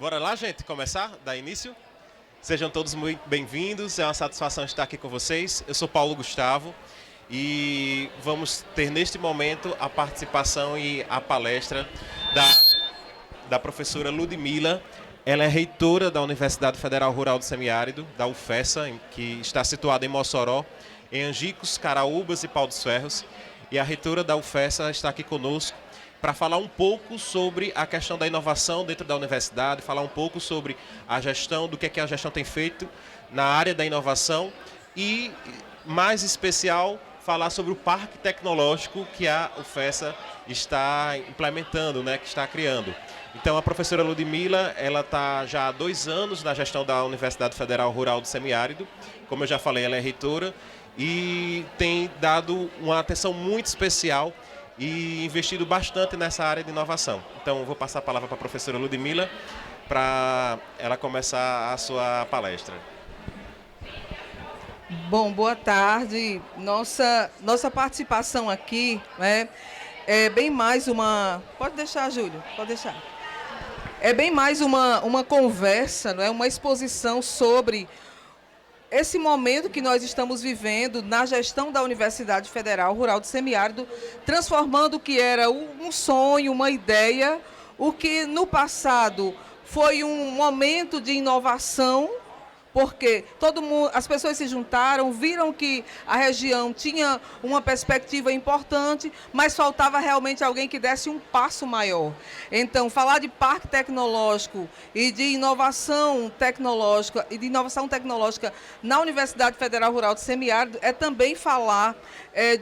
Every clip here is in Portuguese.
Bora lá, gente, começar, dar início? Sejam todos muito bem-vindos, é uma satisfação estar aqui com vocês. Eu sou Paulo Gustavo e vamos ter neste momento a participação e a palestra da professora Ludmila. Ela é reitora da Universidade Federal Rural do Semiárido, da UFESA, que está situada em Mossoró, em Angicos, Caraúbas e Pau dos Ferros. E a reitora da UFESA está aqui conosco para falar um pouco sobre a questão da inovação dentro da universidade, falar um pouco sobre a gestão, do que é que a gestão tem feito na área da inovação e, mais especial, falar sobre o parque tecnológico que a UFESA está implementando, né, que está criando. Então, a professora Ludmila, ela está já há 2 anos na gestão da Universidade Federal Rural do Semiárido. Como eu já falei, ela é reitora e tem dado uma atenção muito especial e investido bastante nessa área de inovação. Então, eu vou passar a palavra para a professora Ludmila para ela começar a sua palestra. Bom, boa tarde. Nossa participação aqui, né, é bem mais uma... Pode deixar, Júlio, pode deixar. É bem mais uma conversa, não é? Uma exposição sobre esse momento que nós estamos vivendo na gestão da Universidade Federal Rural do Semiárido, transformando o que era um sonho, uma ideia, o que no passado foi um momento de inovação, porque as pessoas se juntaram, viram que a região tinha uma perspectiva importante, mas faltava realmente alguém que desse um passo maior. Então, falar de parque tecnológico e de inovação tecnológica na Universidade Federal Rural do Semiárido é também falar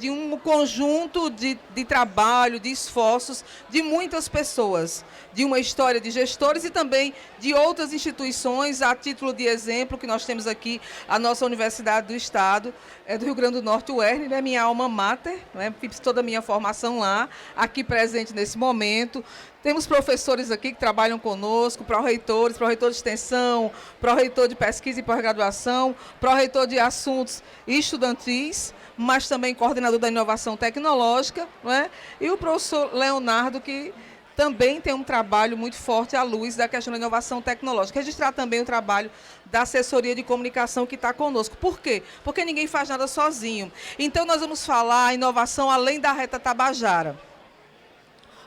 de um conjunto de trabalho, de esforços de muitas pessoas, de uma história de gestores e também de outras instituições, a título de exemplo, que nós temos aqui a nossa Universidade do Estado, do Rio Grande do Norte, o UERN, né, minha alma mater, né, fiz toda a minha formação lá, aqui presente nesse momento. Temos professores aqui que trabalham conosco, pró-reitores, pró-reitor de extensão, pró-reitor de pesquisa e pós-graduação, pró-reitor de assuntos estudantis, mas também coordenador da inovação tecnológica, não é? E o professor Leonardo, que também tem um trabalho muito forte à luz da questão da inovação tecnológica. Registrar também o trabalho da assessoria de comunicação que está conosco. Por quê? Porque ninguém faz nada sozinho. Então, nós vamos falar a inovação além da reta Tabajara.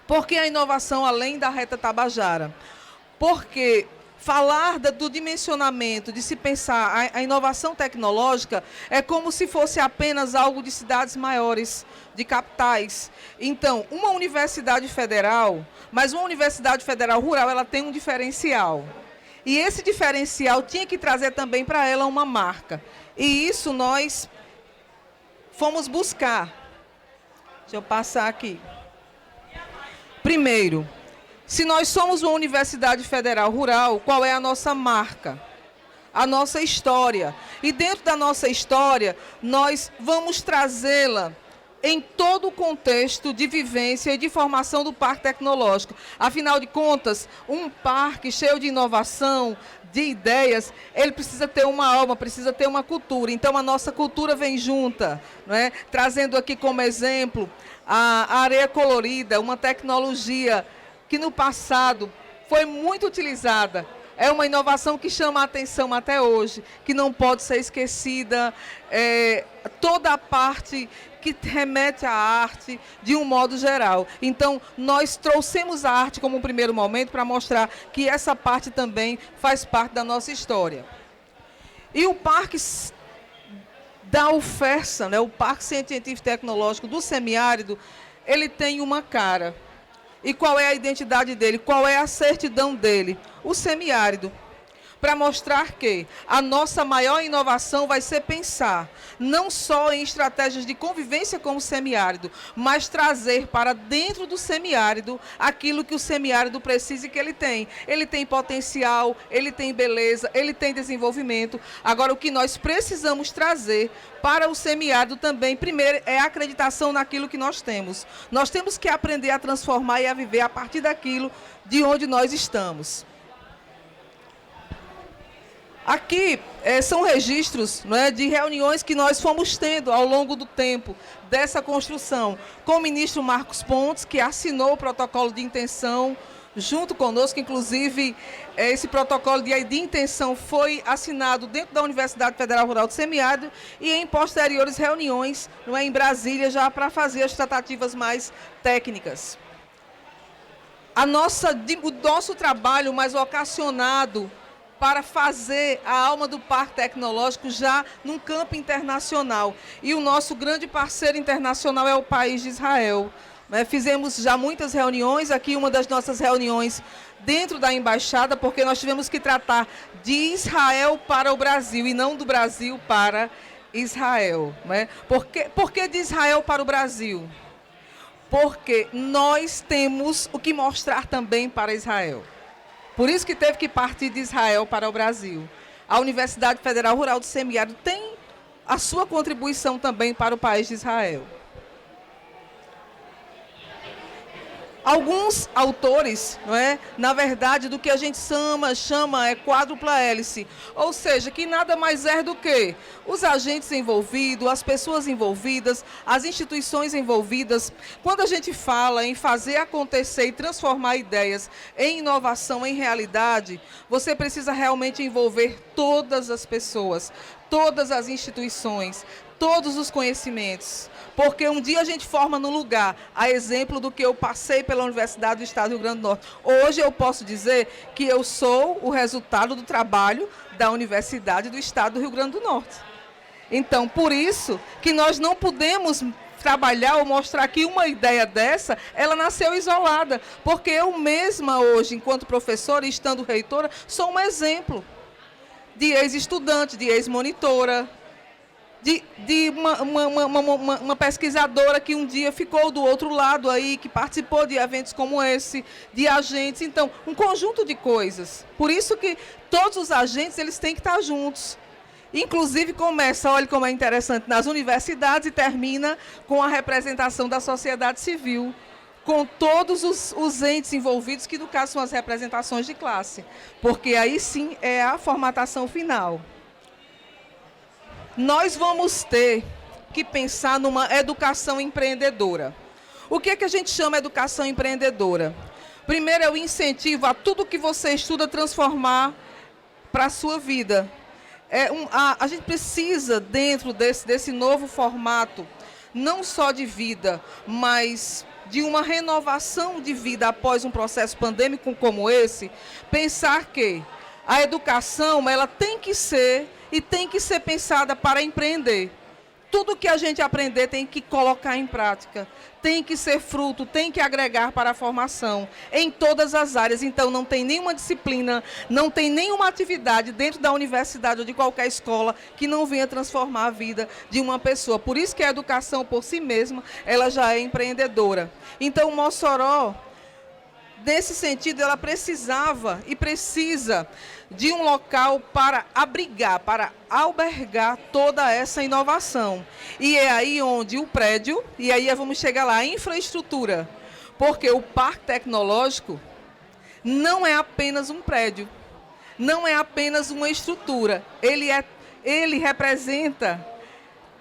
Por que a inovação além da reta Tabajara? Porque falar do dimensionamento, de se pensar a inovação tecnológica é como se fosse apenas algo de cidades maiores, de capitais. Então, uma universidade federal, mas uma universidade federal rural, ela tem um diferencial. E esse diferencial tinha que trazer também para ela uma marca. E isso nós fomos buscar. Deixa eu passar aqui. Primeiro, se nós somos uma universidade federal rural, qual é a nossa marca? A nossa história. E dentro da nossa história, nós vamos trazê-la em todo o contexto de vivência e de formação do parque tecnológico. Afinal de contas, um parque cheio de inovação, de ideias, ele precisa ter uma alma, precisa ter uma cultura. Então, a nossa cultura vem junta, não é? Trazendo aqui como exemplo a areia colorida, uma tecnologia que no passado foi muito utilizada. É uma inovação que chama a atenção até hoje, que não pode ser esquecida. Toda a parte que remete à arte de um modo geral. Então, nós trouxemos a arte como um primeiro momento para mostrar que essa parte também faz parte da nossa história. E o Parque da UFESA, né, o Parque Científico e Tecnológico do Semiárido, ele tem uma cara. E qual é a identidade dele? Qual é a certidão dele? O semiárido. Para mostrar que a nossa maior inovação vai ser pensar não só em estratégias de convivência com o semiárido, mas trazer para dentro do semiárido aquilo que o semiárido precisa e que ele tem. Ele tem potencial, ele tem beleza, ele tem desenvolvimento. Agora, o que nós precisamos trazer para o semiárido também, primeiro, é a acreditação naquilo que nós temos. Nós temos que aprender a transformar e a viver a partir daquilo de onde nós estamos. Aqui são registros, não é, de reuniões que nós fomos tendo ao longo do tempo dessa construção, com o ministro Marcos Pontes, que assinou o protocolo de intenção junto conosco, inclusive esse protocolo de intenção foi assinado dentro da Universidade Federal Rural do Semiárido e em posteriores reuniões, não é, em Brasília, já para fazer as tratativas mais técnicas. O nosso trabalho mais vocacionado para fazer a alma do Parque Tecnológico já num campo internacional. E o nosso grande parceiro internacional é o país de Israel. Fizemos já muitas reuniões, aqui uma das nossas reuniões dentro da embaixada, porque nós tivemos que tratar de Israel para o Brasil e não do Brasil para Israel. Por que de Israel para o Brasil? Porque nós temos o que mostrar também para Israel. Por isso que teve que partir de Israel para o Brasil. A Universidade Federal Rural do Semiárido tem a sua contribuição também para o país de Israel. Alguns autores, não é, na verdade, do que a gente chama é quádrupla hélice, ou seja, que nada mais é do que os agentes envolvidos, as pessoas envolvidas, as instituições envolvidas. Quando a gente fala em fazer acontecer e transformar ideias em inovação, em realidade, você precisa realmente envolver todas as pessoas, todas as instituições, todos os conhecimentos. Porque um dia a gente forma no lugar, a exemplo do que eu passei pela Universidade do Estado do Rio Grande do Norte. Hoje eu posso dizer que eu sou o resultado do trabalho da Universidade do Estado do Rio Grande do Norte. Então, por isso que nós não podemos trabalhar ou mostrar que uma ideia dessa, ela nasceu isolada. Porque eu mesma hoje, enquanto professora e estando reitora, sou um exemplo de ex-estudante, de ex-monitora, de uma pesquisadora que um dia ficou do outro lado aí, que participou de eventos como esse, de agentes. Então, um conjunto de coisas. Por isso que todos os agentes eles têm que estar juntos. Inclusive começa, olha como é interessante, nas universidades e termina com a representação da sociedade civil, com todos os entes envolvidos, que no caso são as representações de classe. Porque aí sim é a formatação final. Nós vamos ter que pensar numa educação empreendedora. O que é que a gente chama de educação empreendedora? Primeiro é o incentivo a tudo que você estuda transformar para a sua vida. A gente precisa, dentro desse novo formato, não só de vida, mas de uma renovação de vida após um processo pandêmico como esse, pensar que a educação ela tem que ser e tem que ser pensada para empreender. Tudo que a gente aprender tem que colocar em prática, tem que ser fruto, tem que agregar para a formação em todas as áreas. Então, não tem nenhuma disciplina, não tem nenhuma atividade dentro da universidade ou de qualquer escola que não venha transformar a vida de uma pessoa. Por isso que a educação por si mesma, ela já é empreendedora. Então, Mossoró, nesse sentido, ela precisava e precisa de um local para abrigar, para albergar toda essa inovação. E é aí onde o prédio, e aí vamos chegar lá, a infraestrutura, porque o Parque Tecnológico não é apenas um prédio, não é apenas uma estrutura, ele representa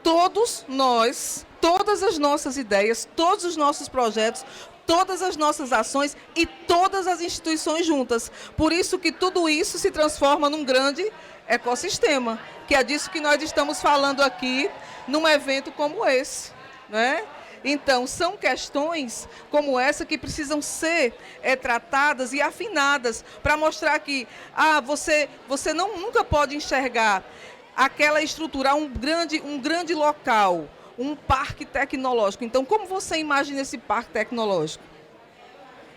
todos nós, todas as nossas ideias, todos os nossos projetos, todas as nossas ações e todas as instituições juntas. Por isso que tudo isso se transforma num grande ecossistema, que é disso que nós estamos falando aqui num evento como esse, né? Então, são questões como essa que precisam ser tratadas e afinadas para mostrar que você nunca pode enxergar aquela estrutura, um grande local, um parque tecnológico. Então, como você imagina esse parque tecnológico?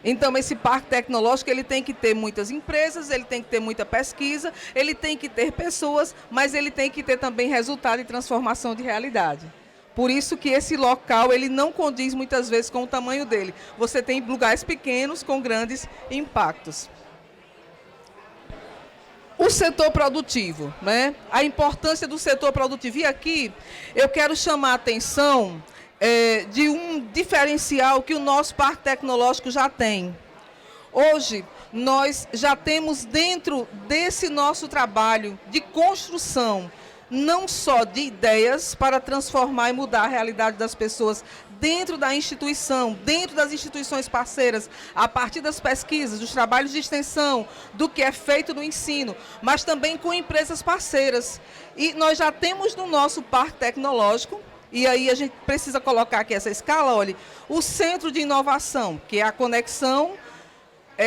Então, esse parque tecnológico ele tem que ter muitas empresas, ele tem que ter muita pesquisa, ele tem que ter pessoas, mas ele tem que ter também resultado e transformação de realidade. Por isso que esse local ele não condiz muitas vezes com o tamanho dele. Você tem lugares pequenos com grandes impactos. O setor produtivo, né? A importância do setor produtivo. E aqui eu quero chamar a atenção de um diferencial que o nosso Parque Tecnológico já tem. Hoje, nós já temos dentro desse nosso trabalho de construção, não só de ideias para transformar e mudar a realidade das pessoas dentro da instituição, dentro das instituições parceiras, a partir das pesquisas, dos trabalhos de extensão, do que é feito no ensino, mas também com empresas parceiras. E nós já temos no nosso parque tecnológico, e aí a gente precisa colocar aqui essa escala, olha, o centro de inovação, que é a conexão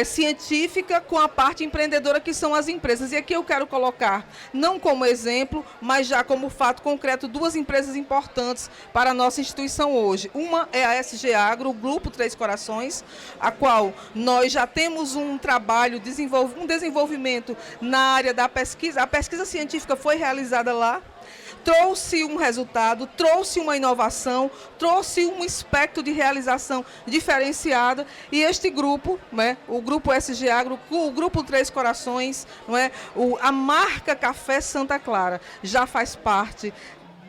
científica com a parte empreendedora, que são as empresas. E aqui eu quero colocar, não como exemplo, mas já como fato concreto, duas empresas importantes para a nossa instituição hoje. Uma é a SG Agro, o Grupo Três Corações, a qual nós já temos um trabalho, um desenvolvimento na área da pesquisa. A pesquisa científica foi realizada lá, trouxe um resultado, trouxe uma inovação, trouxe um espectro de realização diferenciada, e este grupo, né, o Grupo SG Agro, o Grupo Três Corações, a marca Café Santa Clara, já faz parte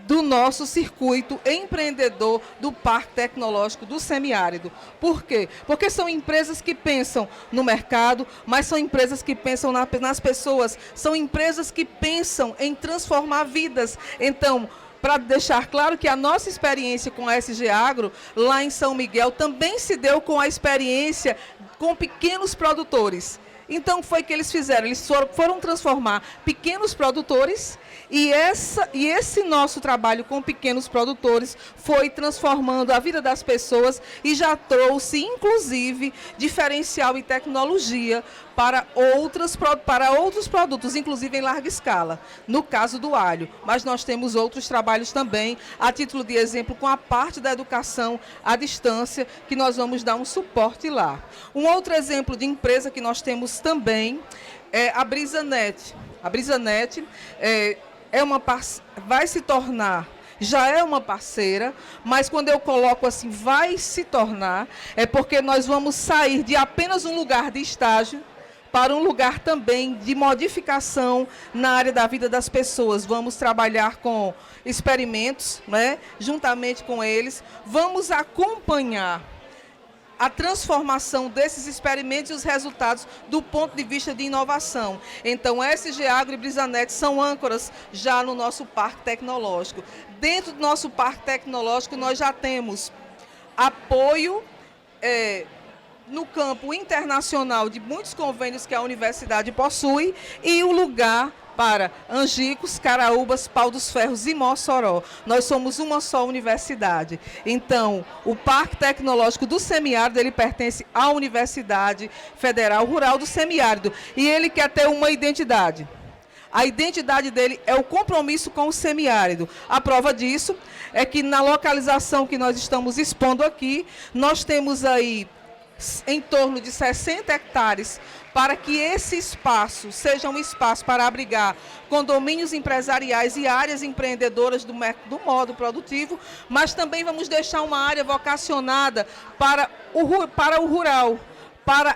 do nosso circuito empreendedor do Parque Tecnológico do Semiárido. Por quê? Porque são empresas que pensam no mercado, mas são empresas que pensam nas pessoas, são empresas que pensam em transformar vidas. Então, para deixar claro que a nossa experiência com a SG Agro, lá em São Miguel, também se deu com a experiência com pequenos produtores. Então, foi o que eles fizeram, eles foram transformar pequenos produtores, e esse nosso trabalho com pequenos produtores foi transformando a vida das pessoas e já trouxe, inclusive, diferencial e tecnologia para outros produtos, inclusive em larga escala, no caso do alho. Mas nós temos outros trabalhos também, a título de exemplo, com a parte da educação à distância, que nós vamos dar um suporte lá. Um outro exemplo de empresa que nós temos também é a BrisaNet. A BrisaNet vai se tornar, já é uma parceira, mas quando eu coloco assim, vai se tornar, é porque nós vamos sair de apenas um lugar de estágio para um lugar também de modificação na área da vida das pessoas. Vamos trabalhar com experimentos, né, juntamente com eles, vamos acompanhar a transformação desses experimentos e os resultados do ponto de vista de inovação. Então, SG Agro e BrisaNet são âncoras já no nosso parque tecnológico. Dentro do nosso parque tecnológico, nós já temos apoio no campo internacional de muitos convênios que a universidade possui, e o lugar para Angicos, Caraúbas, Pau dos Ferros e Mossoró. Nós somos uma só universidade. Então, o Parque Tecnológico do Semiárido, ele pertence à Universidade Federal Rural do Semiárido, e ele quer ter uma identidade. A identidade dele é o compromisso com o semiárido. A prova disso é que na localização que nós estamos expondo aqui, nós temos aí em torno de 60 hectares para que esse espaço seja um espaço para abrigar condomínios empresariais e áreas empreendedoras do modo produtivo, mas também vamos deixar uma área vocacionada para o rural, para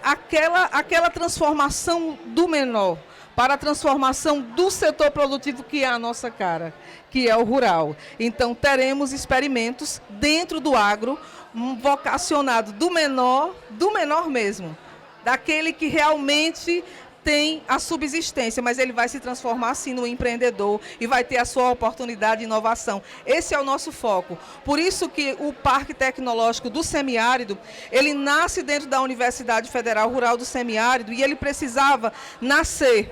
aquela transformação do menor, para a transformação do setor produtivo, que é a nossa cara, que é o rural. Então, teremos experimentos dentro do agro, vocacionado do menor mesmo, daquele que realmente tem a subsistência, mas ele vai se transformar assim no empreendedor e vai ter a sua oportunidade de inovação. Esse é o nosso foco. Por isso que o Parque Tecnológico do Semiárido, ele nasce dentro da Universidade Federal Rural do Semiárido, e ele precisava nascer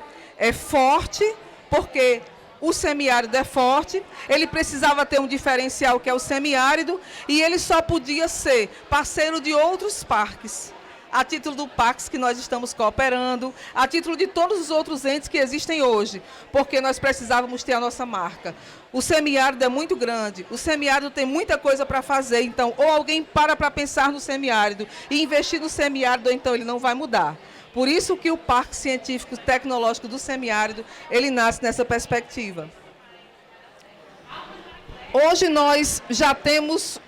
forte, porque o semiárido é forte, ele precisava ter um diferencial que é o semiárido, e ele só podia ser parceiro de outros parques, a título do PAX que nós estamos cooperando, a título de todos os outros entes que existem hoje, porque nós precisávamos ter a nossa marca. O semiárido é muito grande, o semiárido tem muita coisa para fazer, então ou alguém para pensar no semiárido e investir no semiárido, ou então ele não vai mudar. Por isso que o Parque Científico Tecnológico do Semiárido, ele nasce nessa perspectiva. Hoje nós já temos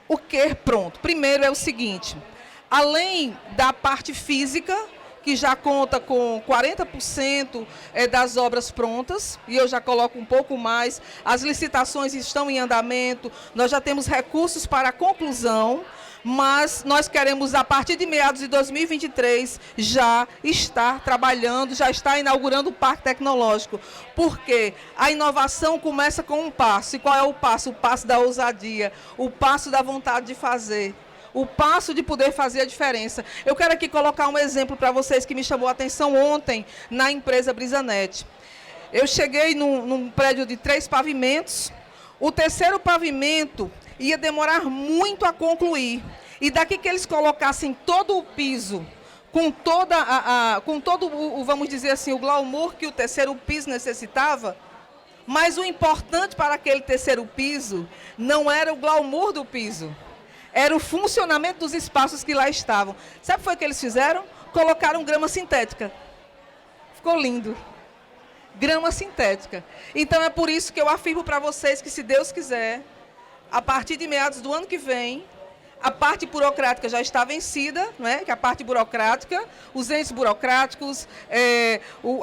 o que pronto. Primeiro é o seguinte, além da parte física, que já conta com 40% das obras prontas, e eu já coloco um pouco mais, as licitações estão em andamento, nós já temos recursos para a conclusão, mas nós queremos, a partir de meados de 2023, já estar trabalhando, já estar inaugurando o Parque Tecnológico. Porque a inovação começa com um passo. E qual é o passo? O passo da ousadia, o passo da vontade de fazer, o passo de poder fazer a diferença. Eu quero aqui colocar um exemplo para vocês que me chamou a atenção ontem na empresa Brisanet. Eu cheguei num prédio de 3 pavimentos. O terceiro pavimento ia demorar muito a concluir. E daqui que eles colocassem todo o piso, com todo o, vamos dizer assim, o glamour que o terceiro piso necessitava, mas o importante para aquele terceiro piso não era o glamour do piso, era o funcionamento dos espaços que lá estavam. Sabe o que foi que eles fizeram? Colocaram grama sintética. Ficou lindo. Grama sintética. Então é por isso que eu afirmo para vocês que, se Deus quiser, a partir de meados do ano que vem, a parte burocrática já está vencida, não é? Que a parte burocrática, os entes burocráticos,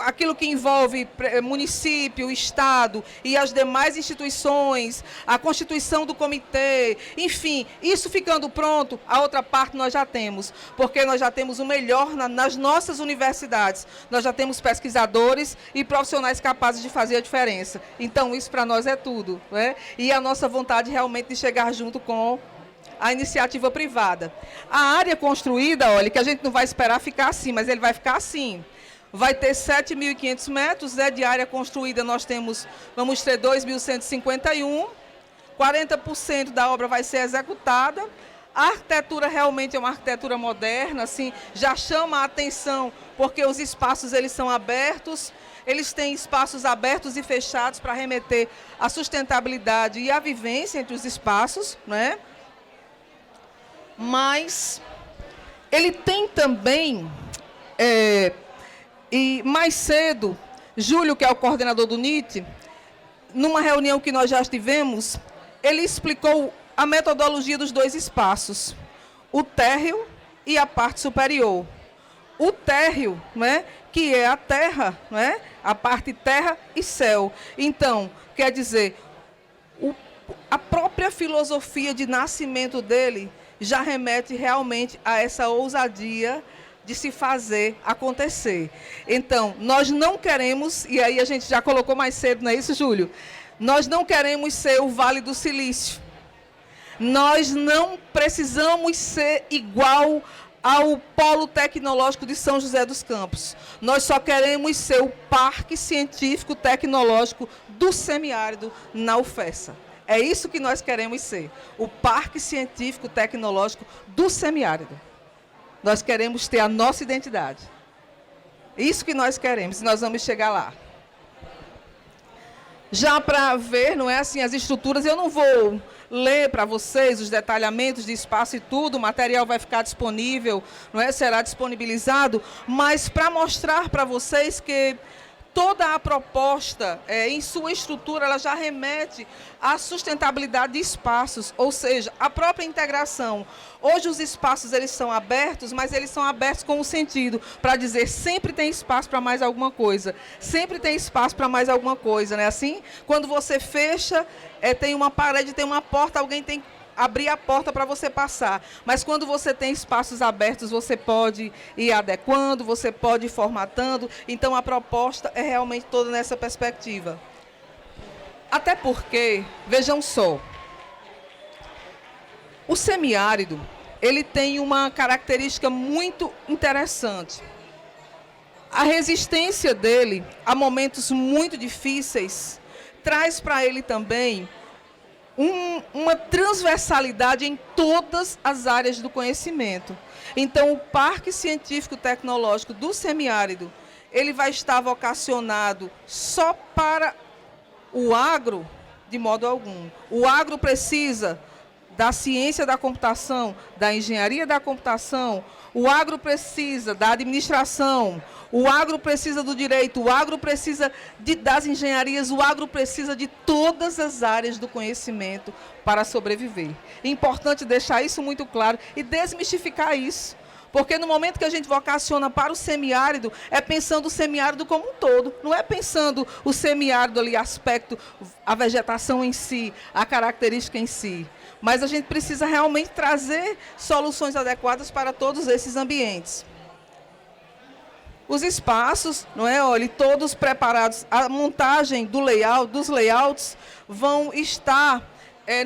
aquilo que envolve município, Estado e as demais instituições, a constituição do comitê, enfim, isso ficando pronto, a outra parte nós já temos, porque nós já temos o melhor nas nossas universidades, nós já temos pesquisadores e profissionais capazes de fazer a diferença. Então, isso para nós é tudo, não é? E a nossa vontade realmente de chegar junto com a iniciativa privada. A área construída, olha, que a gente não vai esperar ficar assim, mas ele vai ficar assim. Vai ter 7.500 metros, de área construída nós vamos ter 2.151, 40% da obra vai ser executada. A arquitetura realmente é uma arquitetura moderna, assim, já chama a atenção, porque os espaços eles são abertos, eles têm espaços abertos e fechados para remeter à sustentabilidade e à vivência entre os espaços, né? Mas ele tem também, e mais cedo, Júlio, que é o coordenador do NIT, numa reunião que nós já tivemos, ele explicou a metodologia dos 2 espaços, o térreo e a parte superior. O térreo, né, que é a terra, né, a parte terra e céu. Então, quer dizer, a própria filosofia de nascimento dele já remete realmente a essa ousadia de se fazer acontecer. Então, nós não queremos, e aí a gente já colocou mais cedo, não é isso, Júlio? Nós não queremos ser o Vale do Silício. Nós não precisamos ser igual ao Polo Tecnológico de São José dos Campos. Nós só queremos ser o Parque Científico Tecnológico do Semiárido na UFESA. É isso que nós queremos ser, o Parque Científico Tecnológico do Semiárido. Nós queremos ter a nossa identidade. Isso que nós queremos, e nós vamos chegar lá. Já para ver, não é assim, as estruturas, eu não vou ler para vocês os detalhamentos de espaço e tudo, o material vai ficar disponível, não é? Será disponibilizado, mas para mostrar para vocês que toda a proposta, em sua estrutura, ela já remete à sustentabilidade de espaços, ou seja, a própria integração. Hoje os espaços eles são abertos, mas eles são abertos com o sentido para dizer sempre tem espaço para mais alguma coisa, sempre tem espaço para mais alguma coisa, né? Assim, quando você fecha, tem uma parede, tem uma porta, alguém tem que abrir a porta para você passar. Mas quando você tem espaços abertos, você pode ir adequando, você pode ir formatando. Então, a proposta é realmente toda nessa perspectiva. Até porque, vejam só, o semiárido, ele tem uma característica muito interessante. A resistência dele a momentos muito difíceis traz para ele também uma transversalidade em todas as áreas do conhecimento. Então, o Parque Científico Tecnológico do Semiárido, ele vai estar vocacionado só para o agro, de modo algum. O agro precisa da ciência da computação, da engenharia da computação, o agro precisa da administração, o agro precisa do direito, o agro precisa das engenharias, o agro precisa de todas as áreas do conhecimento para sobreviver. É importante deixar isso muito claro e desmistificar isso, Porque no momento que a gente vocaciona para o semiárido, é pensando o semiárido como um todo. Não é pensando o semiárido ali, aspecto, a vegetação em si, a característica em si. Mas a gente precisa realmente trazer soluções adequadas para todos esses ambientes. Os espaços, não é? Olha, todos preparados. A montagem do layout, dos layouts vão estar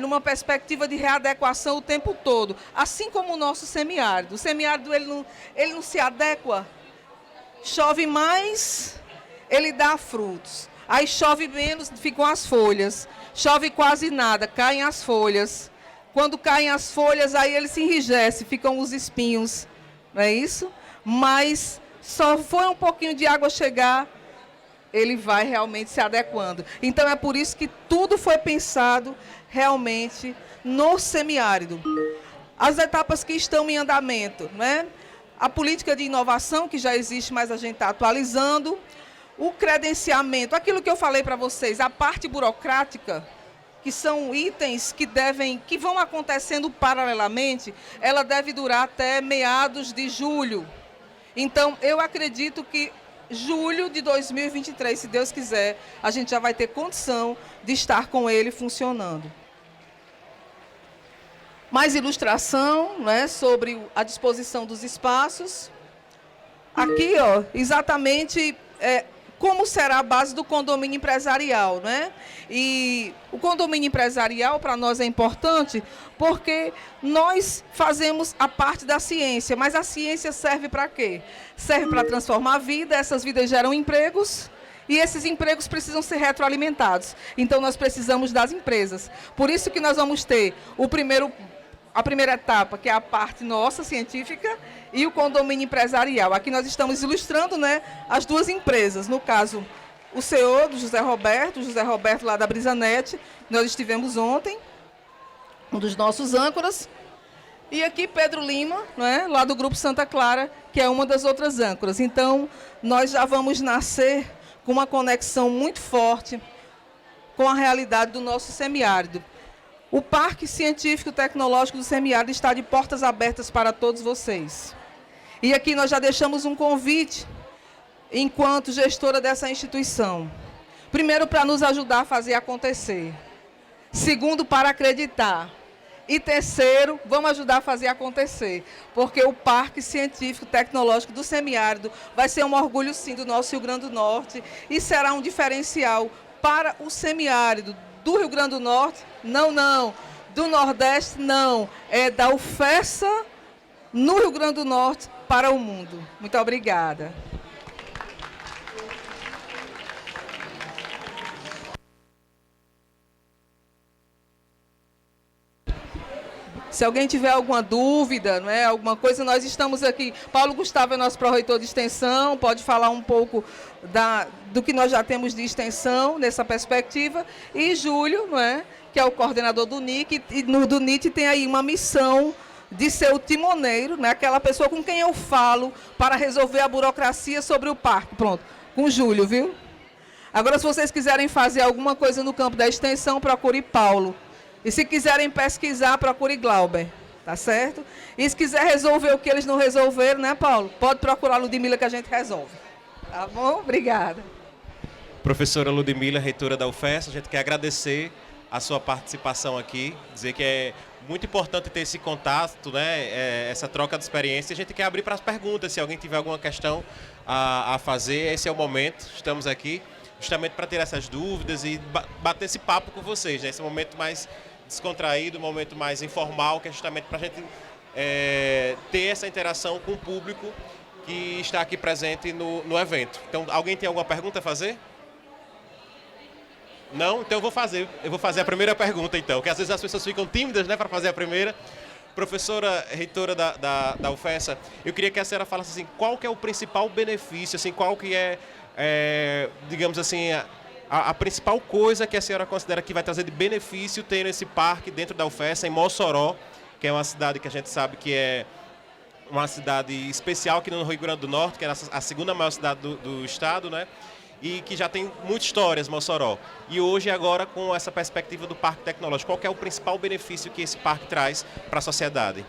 numa perspectiva de readequação o tempo todo, assim como o nosso semiárido. O semiárido ele não se adequa. Chove mais, ele dá frutos. Aí chove menos, ficam as folhas. Chove quase nada, caem as folhas. Quando caem as folhas, aí ele se enrijece, ficam os espinhos. Não é isso? Mas só foi um pouquinho de água chegar, ele vai realmente se adequando. Então, é por isso que tudo foi pensado realmente no semiárido. As etapas que estão em andamento, né? A política de inovação, que já existe, mas a gente está atualizando. O credenciamento, aquilo que eu falei para vocês, a parte burocrática, que são itens que vão acontecendo paralelamente, ela deve durar até meados de julho. Então, eu acredito que julho de 2023, se Deus quiser, a gente já vai ter condição de estar com ele funcionando. Mais ilustração, né, sobre a disposição dos espaços. Aqui, ó, exatamente como será a base do condomínio empresarial, né? E o condomínio empresarial para nós é importante porque nós fazemos a parte da ciência, mas a ciência serve para quê? Serve para transformar a vida, essas vidas geram empregos e esses empregos precisam ser retroalimentados. Então nós precisamos das empresas. Por isso que nós vamos ter a primeira etapa, que é a parte nossa, científica, e o condomínio empresarial. Aqui nós estamos ilustrando, né, as duas empresas. No caso, o CEO do José Roberto lá da Brisanet, nós estivemos ontem, um dos nossos âncoras. E aqui Pedro Lima, né, lá do Grupo Santa Clara, que é uma das outras âncoras. Então, nós já vamos nascer com uma conexão muito forte com a realidade do nosso semiárido. O Parque Científico Tecnológico do Semiárido está de portas abertas para todos vocês. E aqui nós já deixamos um convite, enquanto gestora dessa instituição. Primeiro, para nos ajudar a fazer acontecer. Segundo, para acreditar. E terceiro, vamos ajudar a fazer acontecer. Porque o Parque Científico Tecnológico do Semiárido vai ser um orgulho, sim, do nosso Rio Grande do Norte e será um diferencial para o semiárido do Rio Grande do Norte. Não. Do Nordeste, não. É da UFESA no Rio Grande do Norte para o mundo. Muito obrigada. Se alguém tiver alguma dúvida, não é, alguma coisa, nós estamos aqui. Paulo Gustavo é nosso pró-reitor de extensão, pode falar um pouco do que nós já temos de extensão nessa perspectiva. E Júlio, não é, que é o coordenador do NIC, e no do NIT tem aí uma missão de ser o timoneiro, né, aquela pessoa com quem eu falo para resolver a burocracia sobre o parque. Pronto, com o Júlio, viu? Agora, se vocês quiserem fazer alguma coisa no campo da extensão, procure Paulo. E se quiserem pesquisar, procure Glauber, tá certo? E se quiser resolver o que eles não resolveram, né, Paulo? Pode procurar a Ludmila que a gente resolve. Tá bom? Obrigada. Professora Ludmila, reitora da UFES, a gente quer agradecer a sua participação aqui, dizer que é muito importante ter esse contato, né, essa troca de experiência. A gente quer abrir para as perguntas, se alguém tiver alguma questão a fazer, esse é o momento, estamos aqui justamente para ter essas dúvidas e bater esse papo com vocês, né? Esse momento mais descontraído, um momento mais informal, que é justamente para a gente ter essa interação com o público que está aqui presente no evento. Então, alguém tem alguma pergunta a fazer? Não? Então eu vou fazer a primeira pergunta, então, que às vezes as pessoas ficam tímidas, né, para fazer a primeira. Professora reitora da UFESA, eu queria que a senhora falasse assim, qual que é o principal benefício, assim, qual que digamos assim, a principal coisa que a senhora considera que vai trazer de benefício ter esse parque dentro da UFESA, em Mossoró, que é uma cidade que a gente sabe que é uma cidade especial aqui no Rio Grande do Norte, que é a segunda maior cidade do estado, né? E que já tem muitas histórias, Mossoró. E hoje, agora, com essa perspectiva do Parque Tecnológico, qual que é o principal benefício que esse parque traz para a sociedade?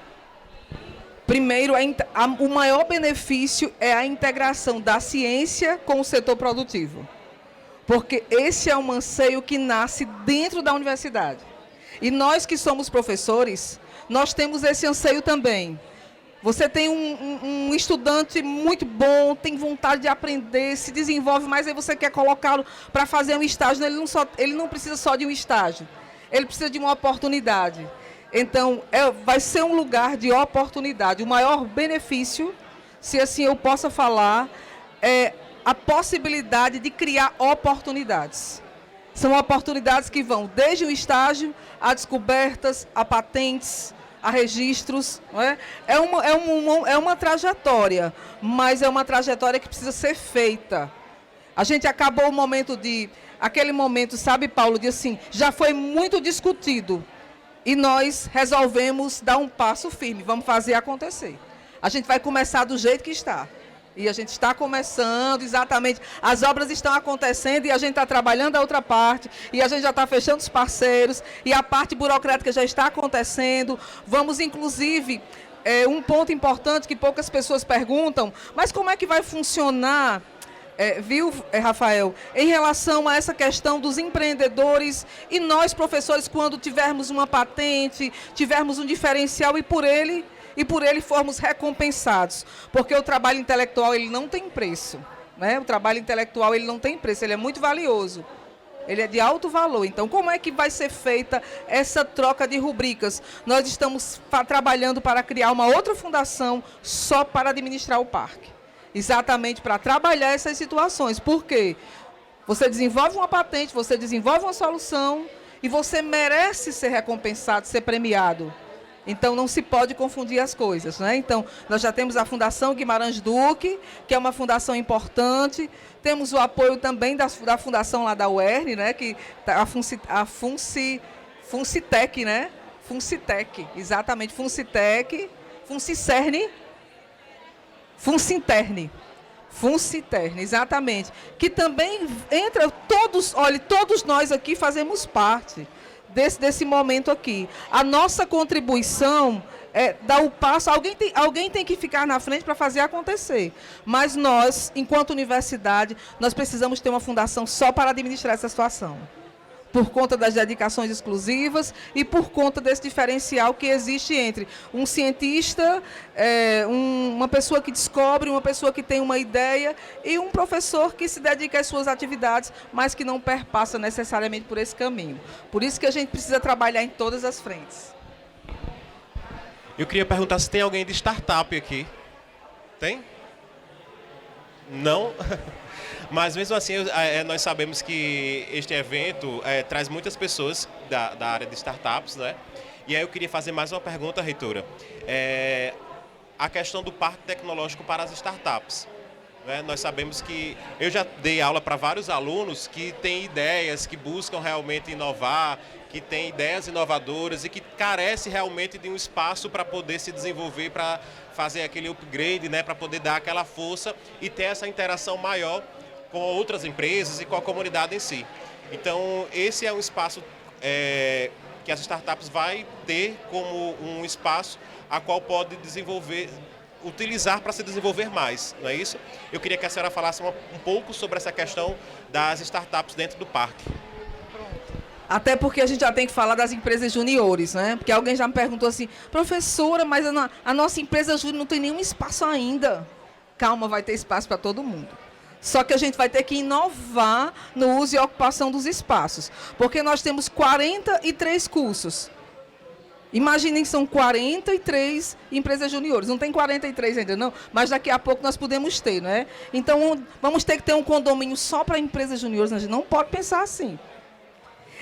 Primeiro, o maior benefício é a integração da ciência com o setor produtivo. Porque esse é um anseio que nasce dentro da universidade. E nós que somos professores, nós temos esse anseio também. Você tem um estudante muito bom, tem vontade de aprender, se desenvolve, mas aí você quer colocá-lo para fazer um estágio. Ele não precisa só de um estágio, ele precisa de uma oportunidade. Então, vai ser um lugar de oportunidade. O maior benefício, se assim eu possa falar, é a possibilidade de criar oportunidades. São oportunidades que vão desde o estágio a descobertas, a patentes, a registros. Não é? É uma trajetória, mas é uma trajetória que precisa ser feita. A gente acabou o momento aquele momento, sabe, Paulo, de assim, já foi muito discutido. E nós resolvemos dar um passo firme, vamos fazer acontecer. A gente vai começar do jeito que está. E a gente está começando, exatamente, as obras estão acontecendo e a gente está trabalhando a outra parte, e a gente já está fechando os parceiros, e a parte burocrática já está acontecendo. Vamos, inclusive, um ponto importante que poucas pessoas perguntam, mas como é que vai funcionar, viu, Rafael, em relação a essa questão dos empreendedores e nós, professores, quando tivermos uma patente, tivermos um diferencial e por ele formos recompensados, porque o trabalho intelectual ele não tem preço, né? O trabalho intelectual ele não tem preço, ele é muito valioso, ele é de alto valor. Então, como é que vai ser feita essa troca de rubricas? Nós estamos trabalhando para criar uma outra fundação só para administrar o parque, exatamente para trabalhar essas situações. Por quê? Você desenvolve uma patente, você desenvolve uma solução e você merece ser recompensado, ser premiado. Então, não se pode confundir as coisas, né? Então, nós já temos a Fundação Guimarães Duque, que é uma fundação importante. Temos o apoio também da fundação lá da UERN, né? Que a Funcitec, né? Funcitec, exatamente, Funcitec, Funcinterne, exatamente. Que também entra todos nós aqui fazemos parte desse momento aqui. A nossa contribuição é dar o passo. Alguém tem que ficar na frente para fazer acontecer. Mas nós, enquanto universidade, nós precisamos ter uma fundação só para administrar essa situação. Por conta das dedicações exclusivas e por conta desse diferencial que existe entre um cientista, uma pessoa que descobre, uma pessoa que tem uma ideia e um professor que se dedica às suas atividades, mas que não perpassa necessariamente por esse caminho. Por isso que a gente precisa trabalhar em todas as frentes. Eu queria perguntar se tem alguém de startup aqui. Tem? Não? Mas mesmo assim, nós sabemos que este evento traz muitas pessoas da área de startups, né? E aí eu queria fazer mais uma pergunta, reitora. A questão do parque tecnológico para as startups. Né? Nós sabemos que eu já dei aula para vários alunos que têm ideias, que buscam realmente inovar, que têm ideias inovadoras e que carece realmente de um espaço para poder se desenvolver, para fazer aquele upgrade, né? Para poder dar aquela força e ter essa interação maior com outras empresas e com a comunidade em si. Então, esse é um espaço que as startups vai ter como um espaço a qual pode utilizar para se desenvolver mais, não é isso? Eu queria que a senhora falasse um pouco sobre essa questão das startups dentro do parque. Até porque a gente já tem que falar das empresas juniores, né? Porque alguém já me perguntou assim, professora, mas a nossa empresa júnior não tem nenhum espaço ainda. Calma, vai ter espaço para todo mundo. Só que a gente vai ter que inovar no uso e ocupação dos espaços. Porque nós temos 43 cursos. Imaginem, são 43 empresas juniores. Não tem 43 ainda, não, mas daqui a pouco nós podemos ter, né? Então, vamos ter que ter um condomínio só para empresas juniores. A gente não pode pensar assim.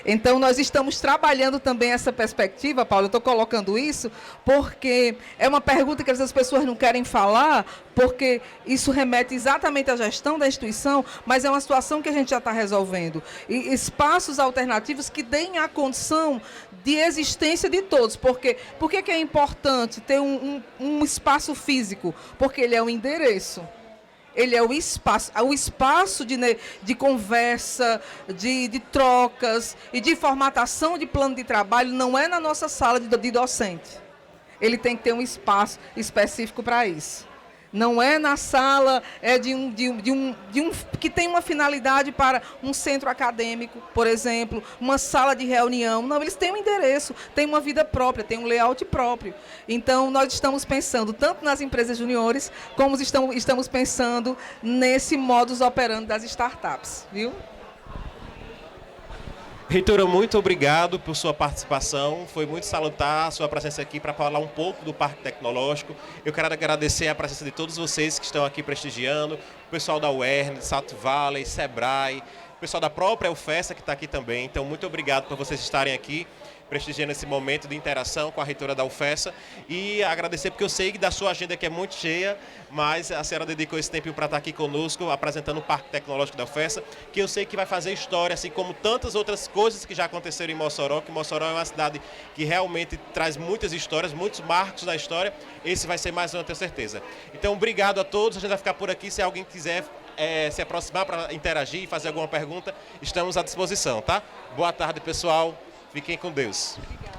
Então, nós estamos trabalhando também essa perspectiva, Paulo, eu estou colocando isso, porque é uma pergunta que às vezes as pessoas não querem falar, porque isso remete exatamente à gestão da instituição, mas é uma situação que a gente já está resolvendo. E espaços alternativos que deem a condição de existência de todos. Por que é importante ter um espaço físico? Porque ele é um endereço. Ele é o espaço de conversa, de trocas e de formatação de plano de trabalho não é na nossa sala de docente. ele tem que ter um espaço específico para isso. Não é na sala que tem uma finalidade para um centro acadêmico, por exemplo, uma sala de reunião. Não, eles têm um endereço, têm uma vida própria, têm um layout próprio. Então, nós estamos pensando tanto nas empresas juniores, como estamos pensando nesse modus operandi das startups, viu? Reitora, muito obrigado por sua participação. Foi muito salutar a sua presença aqui para falar um pouco do Parque Tecnológico. Eu quero agradecer a presença de todos vocês que estão aqui prestigiando, o pessoal da UERN, Salto Valley, Sebrae, o pessoal da própria UFESA que está aqui também. Então, muito obrigado por vocês estarem aqui prestigiando esse momento de interação com a reitora da UFESA e agradecer porque eu sei que da sua agenda que é muito cheia, mas a senhora dedicou esse tempinho para estar aqui conosco, apresentando o Parque Tecnológico da UFESA, que eu sei que vai fazer história, assim como tantas outras coisas que já aconteceram em Mossoró, que Mossoró é uma cidade que realmente traz muitas histórias, muitos marcos na história. Esse vai ser mais um, eu tenho certeza. Então, obrigado a todos, a gente vai ficar por aqui, se alguém quiser se aproximar para interagir e fazer alguma pergunta, estamos à disposição, tá? Boa tarde, pessoal. Fiquem com Deus. Obrigada.